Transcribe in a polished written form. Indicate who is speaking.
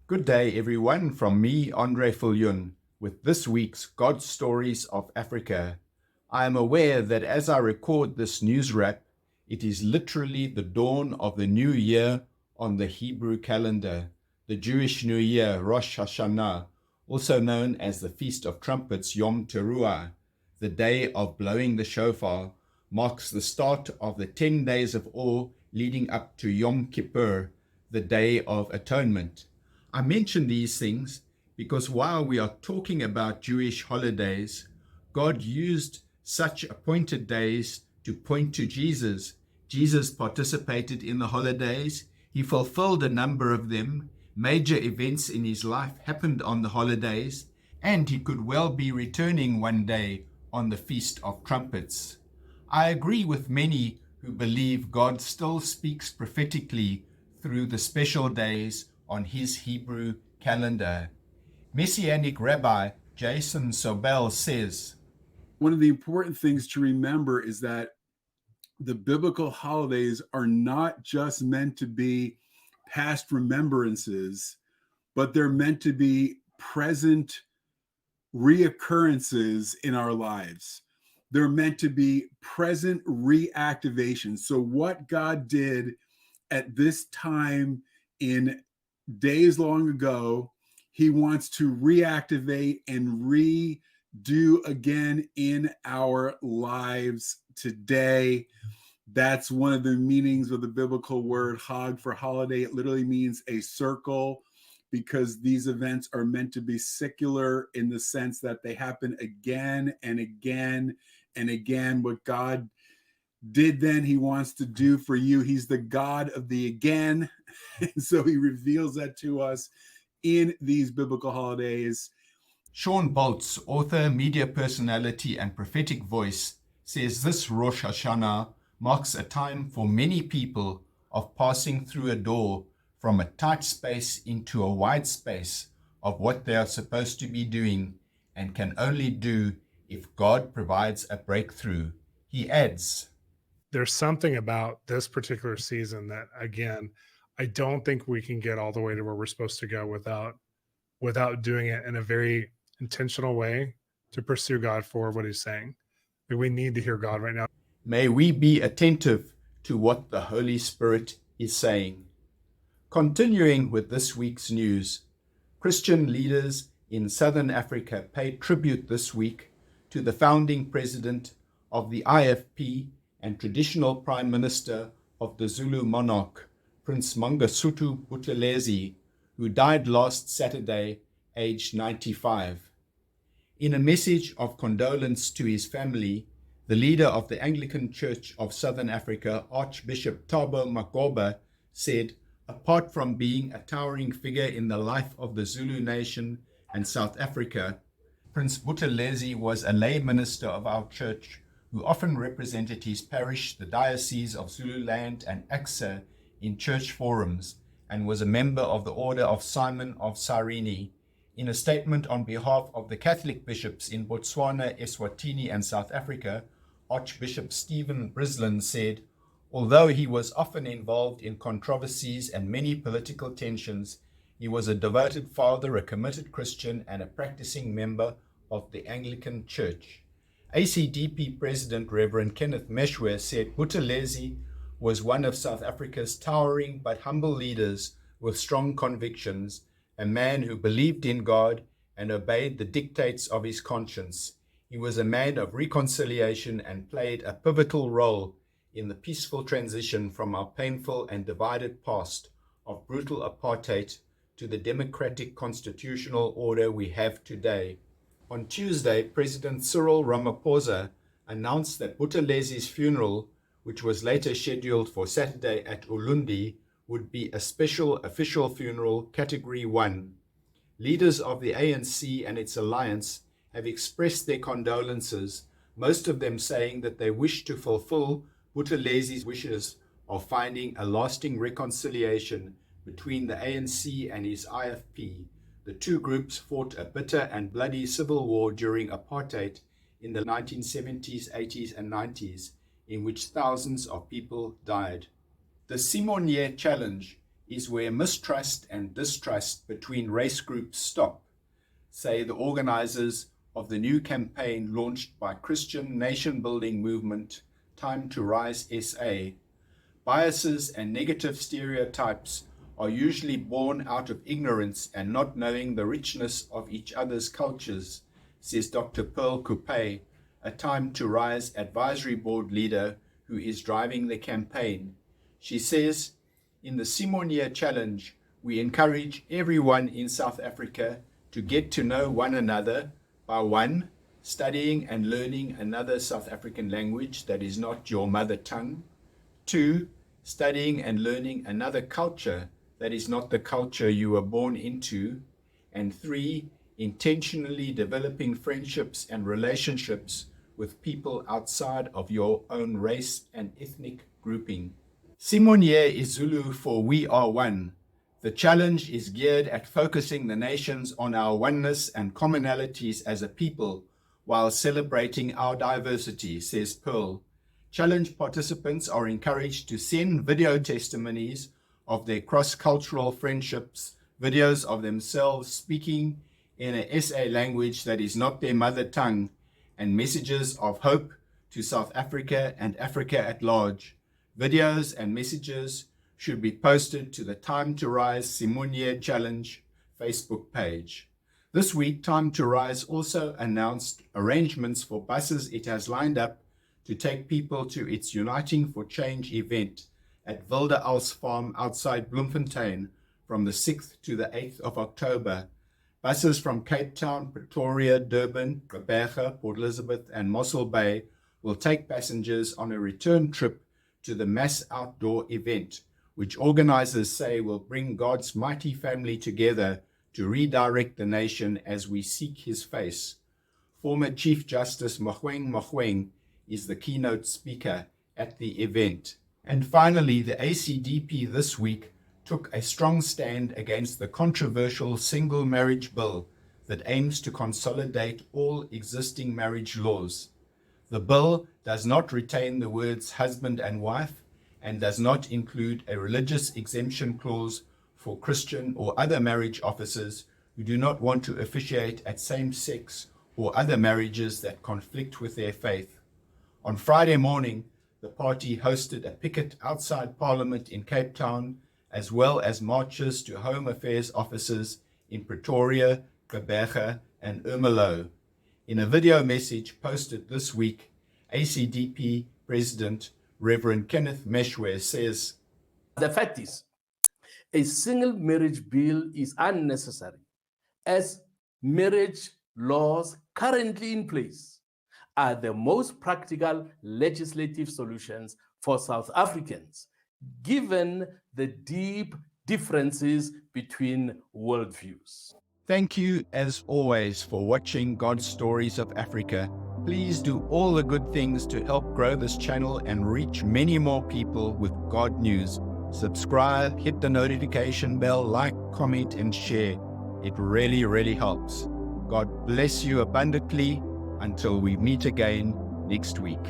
Speaker 1: Good day, everyone, from me, Andre Viljoen, with this week's God Stories of Africa. I am aware that as I record this news wrap, it is literally the dawn of the new year on the Hebrew calendar, the Jewish New Year, Rosh Hashanah, also known as the Feast of Trumpets, Yom Teruah. The day of blowing the shofar marks the start of the 10 days of awe leading up to Yom Kippur, the Day of Atonement. I mention these things because while we are talking about Jewish holidays, God used such appointed days to point to Jesus. Jesus participated in the holidays. He fulfilled a number of them. Major events in his life happened on the holidays, and he could well be returning one day on the Feast of Trumpets. I agree with many who believe God still speaks prophetically through the special days on his Hebrew calendar. Messianic Rabbi Jason Sobel says,
Speaker 2: one of the important things to remember is that the biblical holidays are not just meant to be past remembrances, but they're meant to be present reoccurrences in our lives. They're meant to be present reactivations. So what God did at this time in days long ago, he wants to reactivate and redo again in our lives today. That's one of the meanings of the biblical word Hag for holiday. It literally means a circle, because these events are meant to be secular in the sense that they happen again and again and again. What God did then, he wants to do for you. He's the God of the again. And so he reveals that to us in these biblical holidays.
Speaker 1: Sean Boltz, author, media personality, and prophetic voice, says this Rosh Hashanah marks a time for many people of passing through a door from a tight space into a wide space of what they are supposed to be doing and can only do if God provides a breakthrough. He adds,
Speaker 3: there's something about this particular season that, again, I don't think we can get all the way to where we're supposed to go without doing it in a very intentional way to pursue God for what he's saying. Like, we need to hear God right now.
Speaker 1: May we be attentive to what the Holy Spirit is saying. Continuing with this week's news, Christian leaders in Southern Africa paid tribute this week to the founding president of the IFP and traditional prime minister of the Zulu monarch, Prince Mangosuthu Buthelezi, who died last Saturday, aged 95. In a message of condolence to his family, the leader of the Anglican Church of Southern Africa, Archbishop Thabo Makgoba, said, apart from being a towering figure in the life of the Zulu nation and South Africa, Prince Buthelezi was a lay minister of our church who often represented his parish, the Diocese of Zululand and AXA, in church forums, and was a member of the Order of Simon of Cyrene. In a statement on behalf of the Catholic bishops in Botswana, Eswatini, and South Africa, Archbishop Stephen Brislin said, although he was often involved in controversies and many political tensions, he was a devoted father, a committed Christian, and a practicing member of the Anglican Church. ACDP President Reverend Kenneth Meshwe said Buthelezi was one of South Africa's towering but humble leaders with strong convictions, a man who believed in God and obeyed the dictates of his conscience. He was a man of reconciliation and played a pivotal role in the peaceful transition from our painful and divided past of brutal apartheid to the democratic constitutional order we have today. On Tuesday, President Cyril Ramaphosa announced that Buthelezi's funeral, which was later scheduled for Saturday at Ulundi, would be a special official funeral, Category 1. Leaders of the ANC and its alliance have expressed their condolences, most of them saying that they wish to fulfill Buthelezi's wishes of finding a lasting reconciliation between the ANC and his IFP. The two groups fought a bitter and bloody civil war during apartheid in the 1970s, 80s, and 90s, in which thousands of people died. The Simunye Challenge is where mistrust and distrust between race groups stop, say the organizers of the new campaign launched by Christian nation-building movement Time to Rise SA. Biases and negative stereotypes are usually born out of ignorance and not knowing the richness of each other's cultures, says Dr. Pearl Coupe, a Time to Rise advisory board leader who is driving the campaign. She says, in the Simunye Challenge, we encourage everyone in South Africa to get to know one another by 1, studying and learning another South African language that is not your mother tongue, 2, studying and learning another culture that is not the culture you were born into, and 3, intentionally developing friendships and relationships with people outside of your own race and ethnic grouping. Simunye is Zulu for We Are One. The challenge is geared at focusing the nations on our oneness and commonalities as a people while celebrating our diversity, says Pearl. Challenge participants are encouraged to send video testimonies of their cross-cultural friendships, videos of themselves speaking in an SA language that is not their mother tongue, and messages of hope to South Africa and Africa at large. Videos and messages should be posted to the Time to Rise Simunye Challenge Facebook page. This week, Time to Rise also announced arrangements for buses it has lined up to take people to its Uniting for Change event at Wilde Als Farm outside Bloemfontein from the 6th to the 8th of October. Buses from Cape Town, Pretoria, Durban, Gqeberha, Port Elizabeth and Mossel Bay will take passengers on a return trip to the mass outdoor event, which organizers say will bring God's mighty family together to redirect the nation as we seek his face. Former Chief Justice Mogoeng Mogoeng is the keynote speaker at the event. And finally, the ACDP this week took a strong stand against the controversial single marriage bill that aims to consolidate all existing marriage laws. The bill does not retain the words husband and wife and does not include a religious exemption clause for Christian or other marriage officers who do not want to officiate at same-sex or other marriages that conflict with their faith. On Friday morning, the party hosted a picket outside Parliament in Cape Town, as well as marches to Home Affairs offices in Pretoria, Gqeberha and Ermelo. In a video message posted this week, ACDP President Reverend Kenneth Meshwe says,
Speaker 4: "The fact is, a single marriage bill is unnecessary, as marriage laws currently in place are the most practical legislative solutions for South Africans, given the deep differences between worldviews."
Speaker 1: Thank you, as always, for watching God's Stories of Africa. Please do all the good things to help grow this channel and reach many more people with God news. Subscribe, hit the notification bell, like, comment, and share. It really, really helps. God bless you abundantly until we meet again next week.